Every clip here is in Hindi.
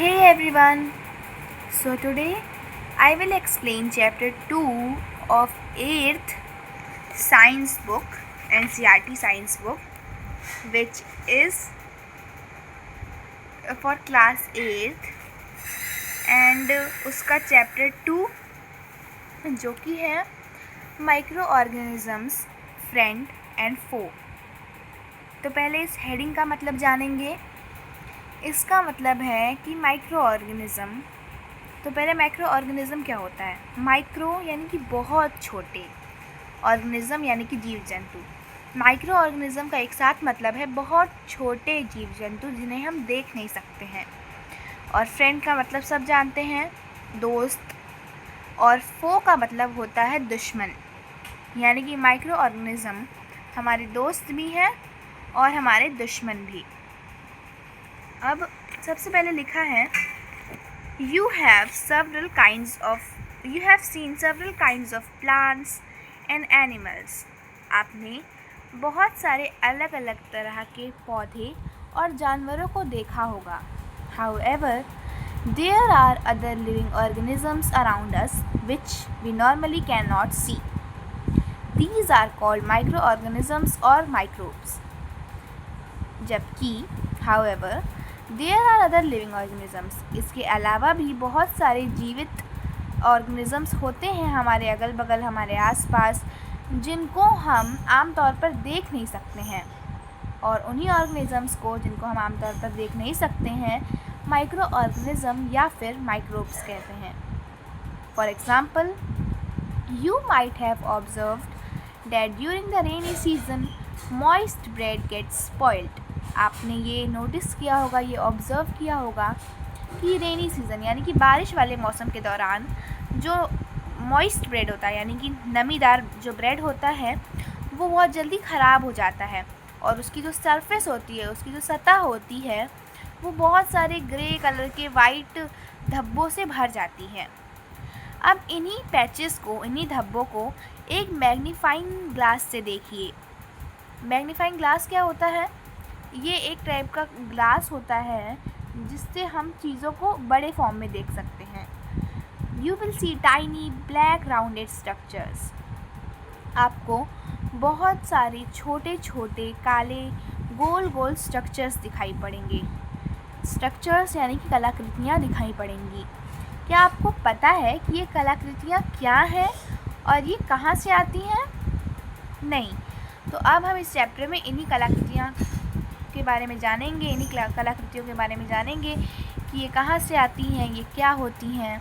Hey everyone! So today I will explain chapter 2 of 8th science book, NCERT science book, which is for class 8th and उसका chapter 2 जो कि है माइक्रो ऑर्गेनिजम्स फ्रेंड एंड फो। तो पहले इस हेडिंग का मतलब जानेंगे। इसका मतलब है कि माइक्रो ऑर्गेनिज़म। तो पहले माइक्रो ऑर्गेनिज़म क्या होता है? माइक्रो यानी कि बहुत छोटे, ऑर्गेनिज़म यानी कि जीव जंतु। माइक्रो ऑर्गेनिज़म का एक साथ मतलब है बहुत छोटे जीव जंतु जिन्हें हम देख नहीं सकते हैं। और फ्रेंड का मतलब सब जानते हैं, दोस्त। और फो का मतलब होता है दुश्मन, यानी कि माइक्रो ऑर्गेनिज़म हमारे दोस्त भी हैं और हमारे दुश्मन भी। अब सबसे पहले लिखा है You have seen several kinds of plants and animals. आपने बहुत सारे अलग अलग तरह के पौधे और जानवरों को देखा होगा। However, there are other living organisms around us which we normally cannot see. These are called microorganisms or microbes. जबकि however, there are other living organisms, इसके अलावा भी बहुत सारे जीवित ऑर्गेनिज़म्स होते हैं हमारे अगल बगल, हमारे आसपास, जिनको हम आमतौर पर देख नहीं सकते हैं। और उन्हीं ऑर्गेनिज़म्स को जिनको हम आमतौर पर देख नहीं सकते हैं माइक्रो ऑर्गेनिज़म या फिर माइक्रोब्स कहते हैं। For example, you might have observed that during the rainy season moist bread gets spoiled. आपने ये नोटिस किया होगा, ये ऑब्ज़र्व किया होगा कि रेनी सीज़न यानी कि बारिश वाले मौसम के दौरान जो मॉइस्ट ब्रेड होता है यानी कि नमीदार जो ब्रेड होता है वो बहुत जल्दी ख़राब हो जाता है और उसकी जो सरफेस होती है, उसकी जो सतह होती है वो बहुत सारे ग्रे कलर के वाइट धब्बों से भर जाती है। अब इन्हीं पैचेस को, इन्हीं धब्बों को एक मैग्नीफाइंग ग्लास से देखिए। मैग्नीफाइंग ग्लास क्या होता है? ये एक टाइप का ग्लास होता है जिससे हम चीज़ों को बड़े फॉर्म में देख सकते हैं। You will see tiny black rounded structures. आपको बहुत सारे छोटे छोटे काले गोल गोल स्ट्रक्चर्स दिखाई पड़ेंगे। स्ट्रक्चर्स यानी कि कलाकृतियाँ दिखाई पड़ेंगी। क्या आपको पता है कि ये कलाकृतियाँ क्या हैं और ये कहाँ से आती हैं? नहीं। तो अब हम इस चैप्टर में इन्हीं कलाकृतियाँ के बारे में जानेंगे, इन्हीं कलाकृतियों के बारे में जानेंगे कि ये कहाँ से आती हैं, ये क्या होती हैं।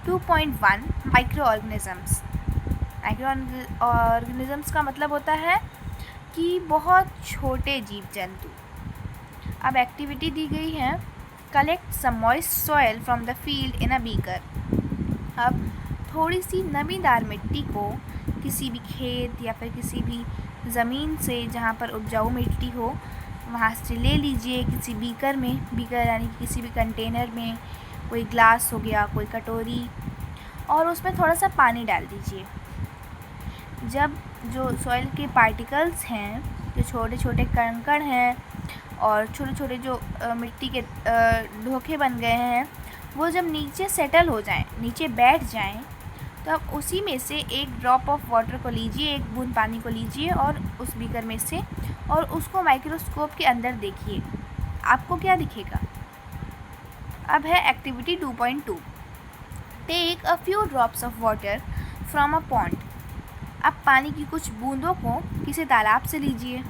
2.1 माइक्रो ऑर्गेनिज़म्स। माइक्रो ऑर्गेनिज़म्स का मतलब होता है कि बहुत छोटे जीव जंतु। अब एक्टिविटी दी गई है, collect some moist soil from the field in a beaker. अब थोड़ी सी नमीदार मिट्टी को किसी भी खेत या फिर किसी भी ज़मीन से जहाँ पर उपजाऊ मिट्टी हो वहाँ से ले लीजिए किसी बीकर में। बीकर यानी कि किसी भी कंटेनर में, कोई ग्लास हो गया, कोई कटोरी, और उसमें थोड़ा सा पानी डाल दीजिए। जब जो सॉइल के पार्टिकल्स हैं, जो छोटे छोटे कंकड़ हैं और छोटे छोटे जो मिट्टी के ढोखे बन गए हैं, वो जब नीचे सेटल हो जाएं, नीचे बैठ जाएं, तो आप उसी में से एक ड्रॉप ऑफ वाटर को लीजिए, एक बूंद पानी को लीजिए और उस बीकर में से, और उसको माइक्रोस्कोप के अंदर देखिए। आपको क्या दिखेगा? अब है activity 2.2, take a few drops of water from a pond. अब पानी की कुछ बूंदों को किसी तालाब से लीजिए।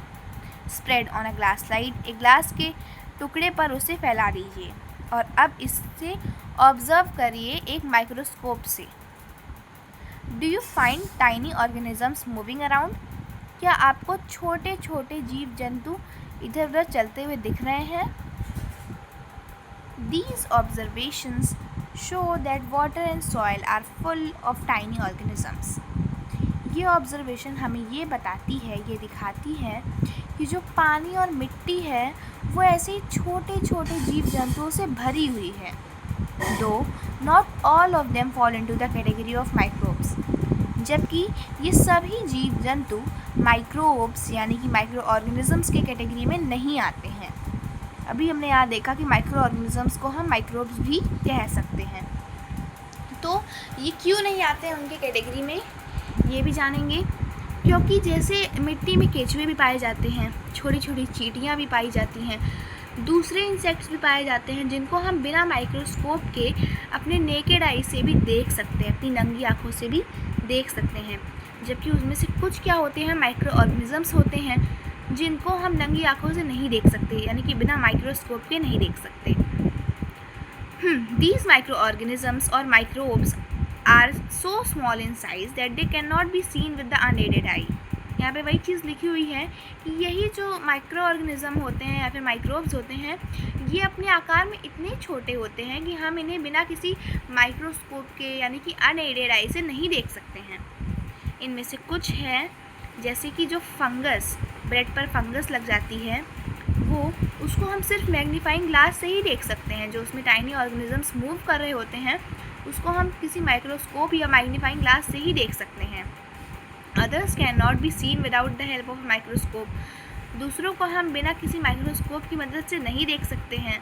Spread on a glass slide, एक ग्लास के टुकड़े पर उसे फैला दीजिए और अब इससे ऑब्ज़र्व करिए एक माइक्रोस्कोप से। Do you find tiny organisms moving around? क्या आपको छोटे छोटे जीव जंतु इधर उधर चलते हुए दिख रहे हैं? These observations show that water and soil are full of tiny organisms. ये ऑब्जर्वेशन हमें ये बताती है, ये दिखाती है कि जो पानी और मिट्टी है वो ऐसे ही छोटे छोटे जीव जंतुओं से भरी हुई है। Though not all of them fall into the category of microbes. जबकि ये सभी जीव जंतु माइक्रोब्स यानी कि माइक्रो ऑर्गेनिजम्स के कैटेगरी में नहीं आते हैं। अभी हमने यहाँ देखा कि माइक्रो ऑर्गेनिजम्स को हम माइक्रोब्स भी कह सकते हैं। तो ये क्यों नहीं आते हैं उनके कैटेगरी में, ये भी जानेंगे। क्योंकि जैसे मिट्टी में केचुए भी पाए जाते हैं, छोटी छोटी चींटियाँ भी पाई जाती हैं, दूसरे इंसेक्ट्स भी पाए जाते हैं जिनको हम बिना माइक्रोस्कोप के अपने नेकेड आई से भी देख सकते हैं, अपनी नंगी आँखों से भी देख सकते हैं। जबकि उसमें से कुछ क्या होते हैं, माइक्रो ऑर्गेनिजम्स होते हैं जिनको हम नंगी आँखों से नहीं देख सकते, यानी कि बिना माइक्रोस्कोप के नहीं देख सकते। These microorganisms or microbes are so small in size that they cannot be seen with the unaided eye। यहाँ पे वही चीज़ लिखी हुई है कि यही जो माइक्रो ऑर्गेनिज्म होते हैं या फिर माइक्रोब्स होते हैं, ये अपने आकार में इतने छोटे होते हैं कि हम इन्हें बिना किसी माइक्रोस्कोप के यानी कि अनएडेड आई से नहीं देख सकते हैं। इनमें से कुछ है जैसे कि जो फंगस, ब्रेड पर फंगस लग जाती है, वो उसको हम सिर्फ मैग्नीफाइंग ग्लास से ही देख सकते हैं। जो उसमें टाइनी ऑर्गेनिजम्स मूव कर रहे होते हैं उसको हम किसी माइक्रोस्कोप या मैग्नीफाइंग ग्लास से ही देख सकते हैं। Others can not be seen without the help of microscope. दूसरों को हम बिना किसी माइक्रोस्कोप की मदद से नहीं देख सकते हैं।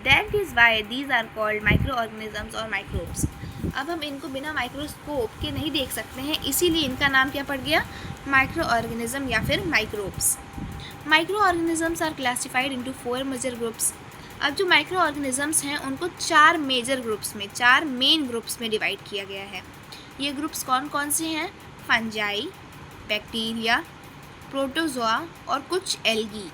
That is why these are called micro organisms और माइक्रोब्स। अब हम इनको बिना माइक्रोस्कोप के नहीं देख सकते हैं, इसीलिए इनका नाम क्या पड़ गया, माइक्रो ऑर्गेनिज्म या फिर microbes. Micro organisms are classified into 4 major groups. अब जो माइक्रो ऑर्गेनिजम्स हैं उनको 4 मेजर ग्रुप्स में, 4 मेन ग्रुप्स में डिवाइड किया गया है। ये ग्रुप्स कौन कौन से हैं, फंजाई, बैक्टीरिया, प्रोटोजोआ और कुछ एल्गी।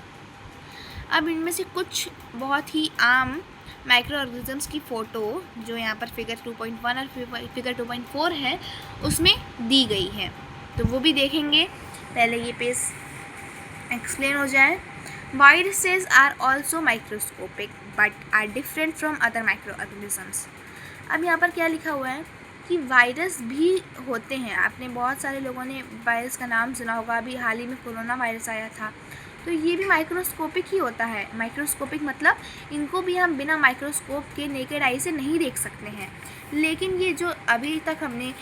अब इनमें से कुछ बहुत ही आम माइक्रो ऑर्गेनिजम्स की फ़ोटो जो यहाँ पर फिगर 2.1 और फिगर 2.4 है उसमें दी गई है, तो वो भी देखेंगे। पहले ये पेज एक्सप्लेन हो जाए। Viruses are also microscopic but are different from other micro organisms. अब यहाँ पर क्या लिखा हुआ है कि वायरस भी होते हैं। आपने बहुत सारे लोगों ने वायरस का नाम सुना होगा, अभी हाल ही में कोरोना वायरस आया था, तो ये भी माइक्रोस्कोपिक ही होता है। माइक्रोस्कोपिक मतलब इनको भी हम बिना माइक्रोस्कोप के नेकेड आई से नहीं देख सकते हैं। लेकिन ये जो अभी तक हमने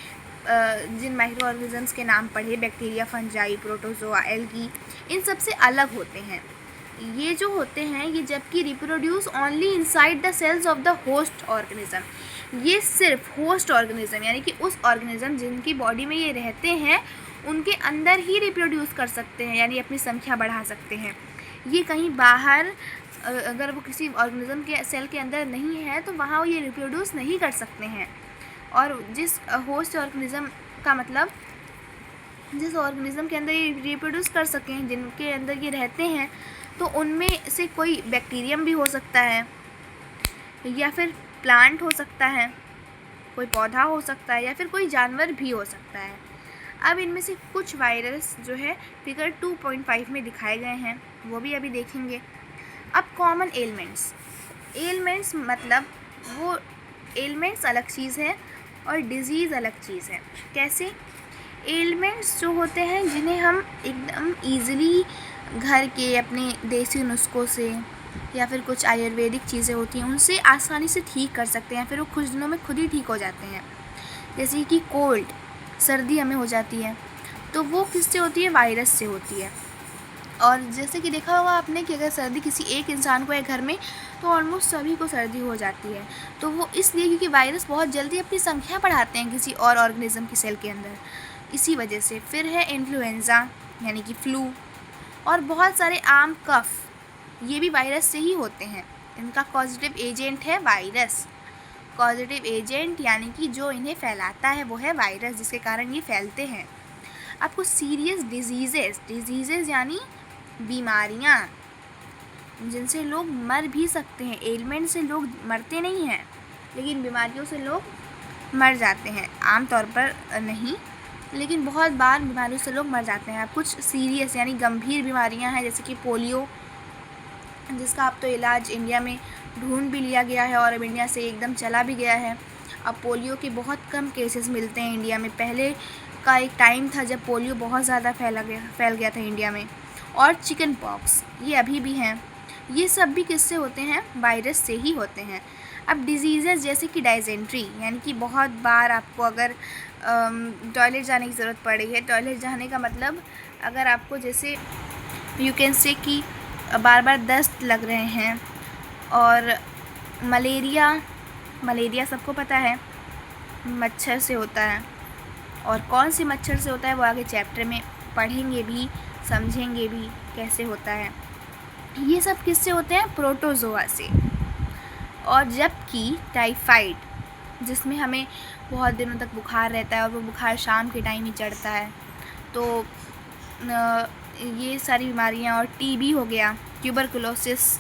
जिन माइक्रो ऑर्गेनिजम्स के नाम पढ़े, बैक्टीरिया, फंजाई, प्रोटोजोआ, एल्गी, इन सब से अलग होते हैं। ये जो होते हैं ये जबकि reproduce only inside the cells of the host organism. ये सिर्फ होस्ट ऑर्गेनिज्म यानी कि उस ऑर्गेनिज्म जिनकी बॉडी में ये रहते हैं उनके अंदर ही रिप्रोड्यूस कर सकते हैं, यानी अपनी संख्या बढ़ा सकते हैं। ये कहीं बाहर अगर वो किसी ऑर्गेनिज्म के सेल के अंदर नहीं है तो वहाँ वो ये रिप्रोड्यूस नहीं कर सकते हैं। और जिस होस्ट ऑर्गेनिज्म का मतलब जिस ऑर्गेनिज्म के अंदर ये रिप्रोड्यूस कर सकें, जिनके अंदर ये रहते हैं, तो उनमें से कोई बैक्टीरियम भी हो सकता है या फिर प्लांट हो सकता है, कोई पौधा हो सकता है या फिर कोई जानवर भी हो सकता है। अब इनमें से कुछ वायरस जो है फिगर 2.5 में दिखाए गए हैं, वो भी अभी देखेंगे। अब कॉमन एलिमेंट्स मतलब वो एलिमेंट्स अलग चीज़ है और डिजीज़ अलग चीज़ है। कैसे? एलिमेंट्स जो होते हैं जिन्हें हम एकदम ईज़िली घर के अपने देसी नुस्खों से या फिर कुछ आयुर्वेदिक चीज़ें होती हैं उनसे आसानी से ठीक कर सकते हैं, फिर वो कुछ दिनों में खुद ही ठीक हो जाते हैं। जैसे कि कोल्ड, सर्दी हमें हो जाती है तो वो किससे होती है, वायरस से होती है। और जैसे कि देखा होगा आपने कि अगर सर्दी किसी एक इंसान को है घर में तो ऑलमोस्ट सभी को सर्दी हो जाती है। तो वो इसलिए क्योंकि वायरस बहुत जल्दी अपनी संख्या बढ़ाते हैं किसी और ऑर्गेनिज्म की सेल के अंदर, इसी वजह से। फिर है इन्फ्लुएंज़ा यानी कि फ्लू, और बहुत सारे आम कफ, ये भी वायरस से ही होते हैं। इनका कॉजेटिव एजेंट है वायरस। कॉजेटिव एजेंट यानी कि जो इन्हें फैलाता है वो है वायरस, जिसके कारण ये फैलते हैं। अब कुछ सीरियस डिजीज़ेज़ यानी बीमारियाँ जिनसे लोग मर भी सकते हैं। एलिमेंट से लोग मरते नहीं हैं लेकिन बीमारियों से लोग मर जाते हैं, आमतौर पर नहीं लेकिन बहुत बार बीमारियों से लोग मर जाते हैं। अब कुछ सीरियस यानी गंभीर बीमारियां हैं जैसे कि पोलियो, जिसका अब तो इलाज इंडिया में ढूंढ भी लिया गया है और अब इंडिया से एकदम चला भी गया है। अब पोलियो के बहुत कम केसेस मिलते हैं इंडिया में। पहले का एक टाइम था जब पोलियो बहुत ज़्यादा फैल गया था इंडिया में। और चिकन पॉक्स, ये अभी भी हैं। ये सब भी किससे होते हैं, वायरस से ही होते हैं। अब डिजीज़ेस जैसे कि डायसेंट्री यानी कि बहुत बार आपको अगर टॉयलेट जाने की ज़रूरत पड़ी है, टॉयलेट जाने का मतलब अगर आपको जैसे यू कैन से कि बार बार दस्त लग रहे हैं, और मलेरिया सबको पता है मच्छर से होता है, और कौन सी मच्छर से होता है वो आगे चैप्टर में पढ़ेंगे भी, समझेंगे भी कैसे होता है। ये सब किससे होते हैं? प्रोटोजोआ से। और जबकि टाइफाइड, जिसमें हमें बहुत दिनों तक बुखार रहता है और वो बुखार शाम के टाइम ही चढ़ता है, तो ये सारी बीमारियाँ, और टीबी हो गया, ट्यूबरकुलोसिस,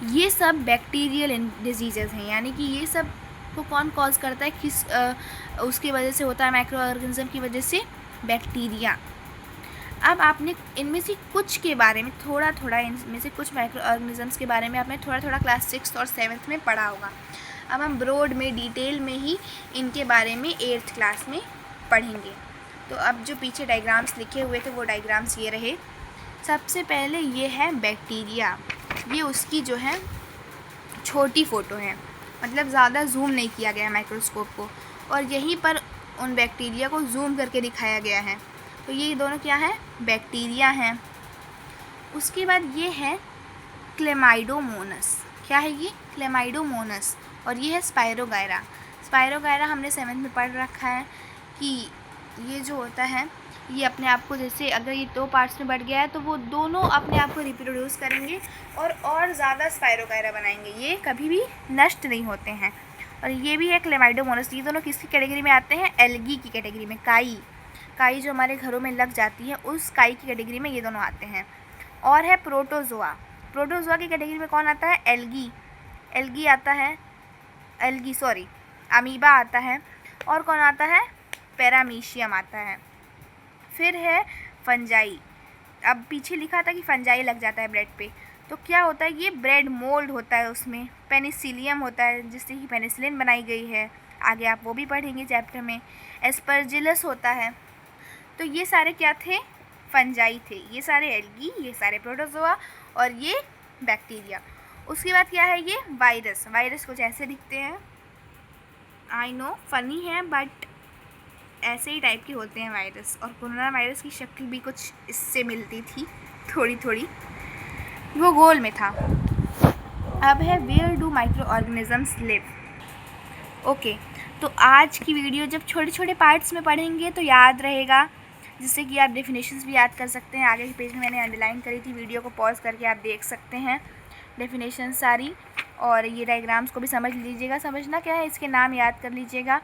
ये सब बैक्टीरियल डिजीज़ेज़ हैं। यानी कि ये सब को कौन कॉज करता है? किस उसकी वजह से होता है, माइक्रो ऑर्गेनिज्म की वजह से, बैक्टीरिया। अब आपने इनमें से कुछ के बारे में इनमें से कुछ माइक्रो ऑर्गेनिजम्स के बारे में आपने थोड़ा क्लास 6 और 7 में पढ़ा होगा। अब हम ब्रॉड में, डिटेल में ही इनके बारे में 8th क्लास में पढ़ेंगे। तो अब जो पीछे डायग्राम्स लिखे हुए थे वो डायग्राम्स ये रहे। सबसे पहले ये है बैक्टीरिया। ये उसकी जो है छोटी फ़ोटो है, मतलब ज़्यादा जूम नहीं किया गया माइक्रोस्कोप को, और यहीं पर उन बैक्टीरिया को जूम करके दिखाया गया है। तो ये दोनों क्या है? बैक्टीरिया हैं। उसके बाद ये है क्लेमाइडोमोनस। क्या है ये? क्लेमाइडोमोनस। और ये है स्पायरोगायरा। स्पायरोगायरा हमने 7th में पढ़ रखा है कि ये जो होता है, ये अपने आप को, जैसे अगर ये 2 पार्ट्स में बढ़ गया है तो वो दोनों अपने आप को रिप्रोड्यूस करेंगे और ज़्यादा स्पायरोगायरा बनाएंगे। ये कभी भी नष्ट नहीं होते हैं। और ये भी है क्लेमाइडोमोनस। ये दोनों किसकी कैटेगरी में आते हैं? एल्गी की कैटेगरी में। काई जो हमारे घरों में लग जाती है, उस काई की कैटेगरी में ये दोनों आते हैं। और है प्रोटोजोआ। प्रोटोजोआ की कैटेगरी में कौन आता है? एल्गी आता है, अमीबा आता है। और कौन आता है? पैरामीशियम आता है। फिर है फंजाई। अब पीछे लिखा था कि फंजाई लग जाता है ब्रेड पे, तो क्या होता है? ये ब्रेड मोल्ड होता है, उसमें पेनिसिलियम होता है जिससे कि पेनिसिलिन बनाई गई है। आगे आप वो भी पढ़ेंगे चैप्टर में। एस्परजिलस होता है। तो ये सारे क्या थे? फंजाई थे। ये सारे एल्गी, ये सारे प्रोटोजोआ, और ये बैक्टीरिया। उसके बाद क्या है? ये वायरस कुछ ऐसे दिखते हैं। आई नो फ़नी है, बट ऐसे ही टाइप के होते हैं वायरस। और कोरोना वायरस की शक्ल भी कुछ इससे मिलती थी, थोड़ी। वो गोल में था। अब है where do micro organisms live. Okay, तो आज की वीडियो जब छोटे पार्ट्स में पढ़ेंगे तो याद रहेगा, जिससे कि आप डेफिनेशंस भी याद कर सकते हैं। आगे के पेज में मैंने अंडरलाइन करी थी, वीडियो को पॉज करके आप देख सकते हैं डेफिनेशन सारी। और ये डायग्राम्स को भी समझ लीजिएगा। समझना क्या है, इसके नाम याद कर लीजिएगा।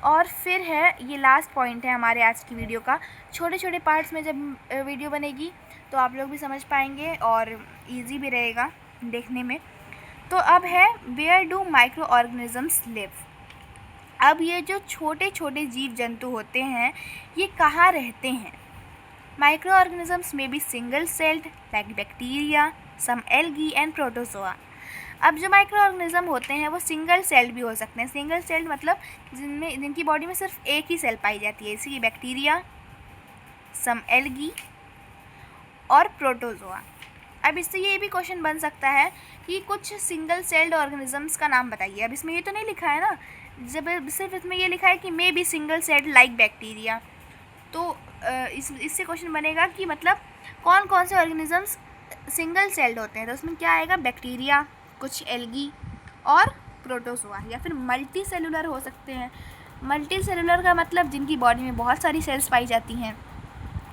और फिर है, ये लास्ट पॉइंट है हमारे आज की वीडियो का। छोटे पार्ट्स में जब वीडियो बनेगी तो आप लोग भी समझ पाएंगे और ईजी भी रहेगा देखने में। तो अब है where do micro organisms live. अब ये जो छोटे जीव जंतु होते हैं, ये कहाँ रहते हैं? माइक्रो ऑर्गेनिजम्स में भी single celled like bacteria, some algae and protozoa. अब जो माइक्रो ऑर्गेनिज्म होते हैं वो सिंगल सेल्ड भी हो सकते हैं। सिंगल सेल्ड मतलब जिनकी बॉडी में सिर्फ एक ही सेल पाई जाती है, जैसे कि बैक्टीरिया, सम एल्गी और प्रोटोजोआ। अब इससे ये भी क्वेश्चन बन सकता है कि कुछ सिंगल सेल्ड ऑर्गेनिजम्स का नाम बताइए। अब इसमें ये तो नहीं लिखा है ना, जब सिर्फ इसमें ये लिखा है कि may be single celled like bacteria, तो इससे क्वेश्चन बनेगा कि मतलब कौन से ऑर्गेनिजम्स सिंगल सेल्ड होते हैं। तो उसमें क्या आएगा? बैक्टीरिया, कुछ एल्गी और प्रोटोजोआ। या फिर मल्टी सेलुलर हो सकते हैं। मल्टी सेलुलर का मतलब जिनकी बॉडी में बहुत सारी सेल्स पाई जाती हैं,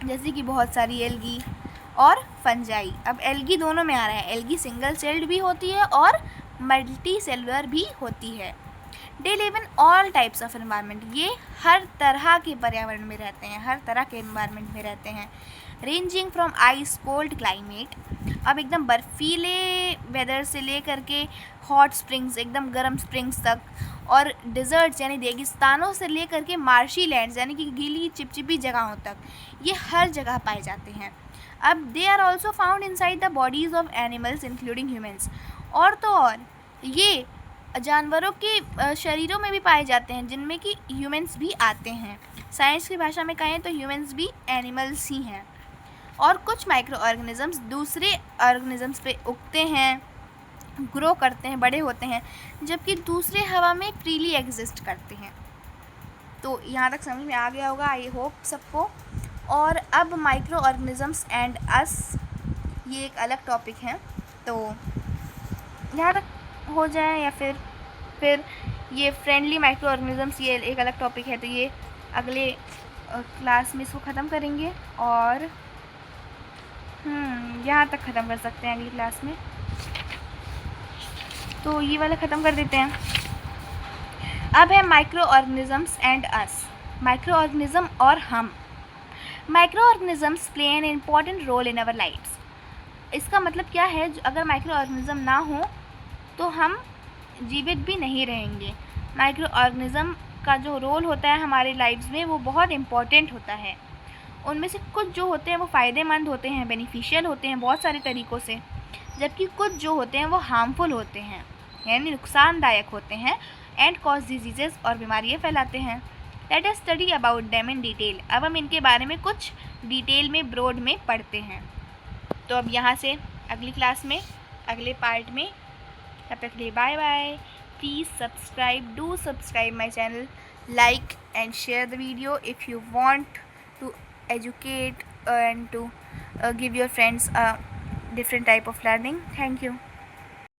जैसे कि बहुत सारी एल्गी और फंजाई। अब एल्गी दोनों में आ रहा है, एल्गी सिंगल सेल्ड भी होती है और मल्टी सेलुलर भी होती है। They live in all types of environment. ये हर तरह के पर्यावरण में रहते हैं, हर तरह के एनवायरनमेंट में रहते हैं। Ranging from ice cold climate, अब एकदम बर्फीले वेदर से लेकर के हॉट स्प्रिंग्स, एकदम गर्म स्प्रिंग्स तक, और डिज़र्ट्स यानी रेगिस्तानों से लेकर के मार्शी लैंड्स यानी कि गीली चिपचिपी जगहों तक, ये हर जगह पाए जाते हैं। अब they are also found inside the bodies of animals including humans. और तो और ये जानवरों के शरीरों में भी पाए जाते हैं, जिनमें कि ह्यूमन्स भी आते हैं। साइंस की भाषा में कहें तो ह्यूमन्स भी एनिमल्स ही हैं। और कुछ माइक्रो ऑर्गेनिजम्स दूसरे ऑर्गेनिजम्स पे उगते हैं, ग्रो करते हैं, बड़े होते हैं, जबकि दूसरे हवा में फ्रीली एग्जिस्ट करते हैं। तो यहाँ तक समझ में आ गया होगा, आई होप सबको। और अब माइक्रो ऑर्गेनिजम्स एंड अस, ये एक अलग टॉपिक है, तो यहाँ तक हो जाए, या फिर ये फ्रेंडली माइक्रो ऑर्गेनिजम्स ये एक अलग टॉपिक है, तो ये अगले क्लास में इसको ख़त्म करेंगे। और यहाँ तक ख़त्म कर सकते हैं अगली क्लास में, तो ये वाला ख़त्म कर देते हैं। अब है micro organisms and us, micro organism और हम। Micro organisms play an important role in our lifes. इसका मतलब क्या है, अगर माइक्रो ऑर्गेनिज्म ना हो तो हम जीवित भी नहीं रहेंगे। माइक्रो ऑर्गेनिज्म का जो रोल होता है हमारे लाइफ्स में वो बहुत इम्पॉर्टेंट होता है। उनमें से कुछ जो होते हैं वो फ़ायदेमंद होते हैं, बेनिफिशियल होते हैं बहुत सारे तरीक़ों से, जबकि कुछ जो होते हैं वो हार्मफुल होते हैं, यानी नुकसानदायक होते हैं, एंड कॉज डिजीज़ेज़ और बीमारियाँ फैलाते हैं। Let us study about them in detail. अब हम इनके बारे में कुछ डिटेल में ब्रॉड में पढ़ते हैं। तो अब यहाँ से अगली क्लास में अगले पार्ट में, तब तक के लिए bye bye. Please subscribe, do subscribe my channel, like and share the video if you want to educate and to give your friends a different type of learning. Thank you.